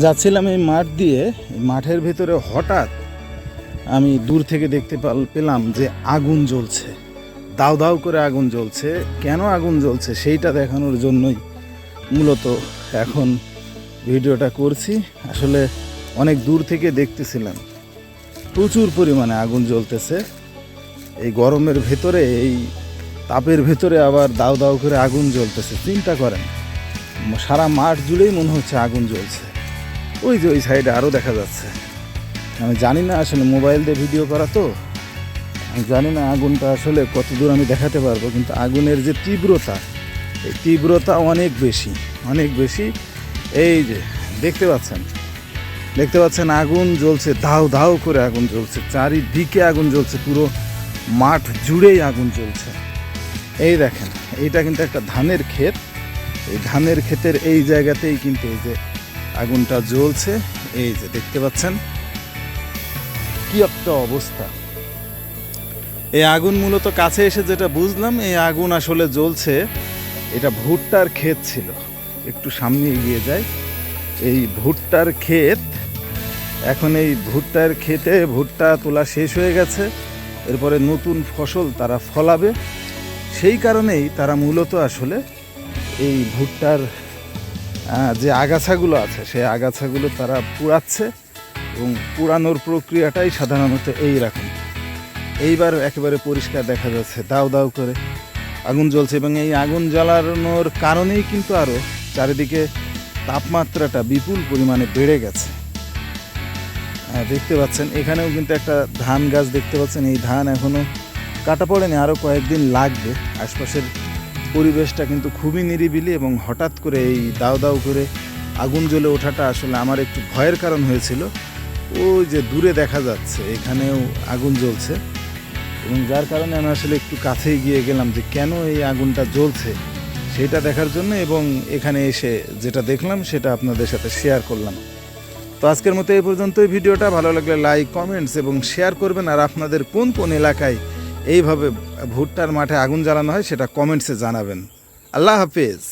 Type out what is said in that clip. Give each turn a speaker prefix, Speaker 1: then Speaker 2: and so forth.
Speaker 1: যাচ্ছিলাম এই মাঠ দিয়ে, মাঠের ভেতরে হঠাৎ আমি দূর থেকে দেখতে পেলাম যে আগুন জ্বলছে, দাউ দাউ করে আগুন জ্বলছে। কেন আগুন জ্বলছে সেইটা দেখানোর জন্যই মূলত এখন ভিডিওটা করছি। আসলে অনেক দূর থেকে দেখতেছিলাম প্রচুর পরিমাণে আগুন জ্বলতেছে। এই গরমের ভেতরে, এই তাপের ভেতরে আবার দাউ দাউ করে আগুন জ্বলতেছে। চিন্তা করেন, সারা মাঠ জুড়েই মনে হচ্ছে আগুন জ্বলছে। ওই যে ওই সাইডে আরও দেখা যাচ্ছে। আমি জানি না, আসলে মোবাইল দিয়ে ভিডিও করা তো আমি জানি না আগুনটা আসলে কত দূর আমি দেখাতে পারবো, কিন্তু আগুনের যে তীব্রতা, এই তীব্রতা অনেক বেশি, অনেক বেশি। এই যে দেখতে পাচ্ছেন আগুন জ্বলছে, ধাউ ধাউ করে আগুন জ্বলছে, চারিদিকে আগুন জ্বলছে, পুরো মাঠ জুড়েই আগুন জ্বলছে। এই দেখেন, এইটা কিন্তু একটা ধানের ক্ষেত। এই ধানের ক্ষেতের এই জায়গাতেই কিন্তু এই যে আগুনটা জ্বলছে। এই যে দেখতে পাচ্ছেন কি একটা অবস্থা। এই আগুন মূলত কাছে এসে যেটা বুঝলাম, এই আগুন আসলে জ্বলছে, এটা ভুট্টার ক্ষেত ছিল। একটু সামনে এগিয়ে যায়, এই ভুট্টার ক্ষেত। এখন এই ভুট্টার ক্ষেতে ভুট্টা তোলা শেষ হয়ে গেছে, এরপরে নতুন ফসল তারা ফলাবে। সেই কারণেই তারা মূলত আসলে এই ভুট্টার যে আগাছাগুলো আছে সেই আগাছাগুলো তারা পুড়াচ্ছে, এবং পুড়ানোর প্রক্রিয়াটাই সাধারণত এইরকম। এইবার একেবারে পরিষ্কার দেখা যাচ্ছে দাউ দাউ করে আগুন জ্বলছে, এবং এই আগুন জ্বালানোর কারণেই কিন্তু আরও চারিদিকে তাপমাত্রাটা বিপুল পরিমাণে বেড়ে গেছে। দেখতে পাচ্ছেন এখানেও কিন্তু একটা ধান গাছ দেখতে পাচ্ছেন। এই ধান এখনও কাটা পড়েনি, আরও কয়েকদিন লাগবে। আশপাশের পরিবেশটা কিন্তু খুবই নিরিবিলি, এবং হঠাৎ করে এই দাউ দাউ করে আগুন জ্বলে ওঠাটা আসলে আমার একটু ভয়ের কারণ হয়েছিল। ওই যে দূরে দেখা যাচ্ছে এখানেও আগুন জ্বলছে, এবং যার কারণে আমি আসলে একটু কাছেই গিয়ে গেলাম যে কেন এই আগুনটা জ্বলছে সেটা দেখার জন্য, এবং এখানে এসে যেটা দেখলাম সেটা আপনাদের সাথে শেয়ার করলাম। তো আজকের মতো এই পর্যন্তই। ভিডিওটা ভালো লাগলে লাইক, কমেন্টস এবং শেয়ার করবেন। আর আপনাদের কোন কোন এলাকায় এইভাবে ভুট্টার মাঠে আগুন জ্বালানো হয় সেটা কমেন্টসে জানাবেন। আল্লাহ হাফেজ।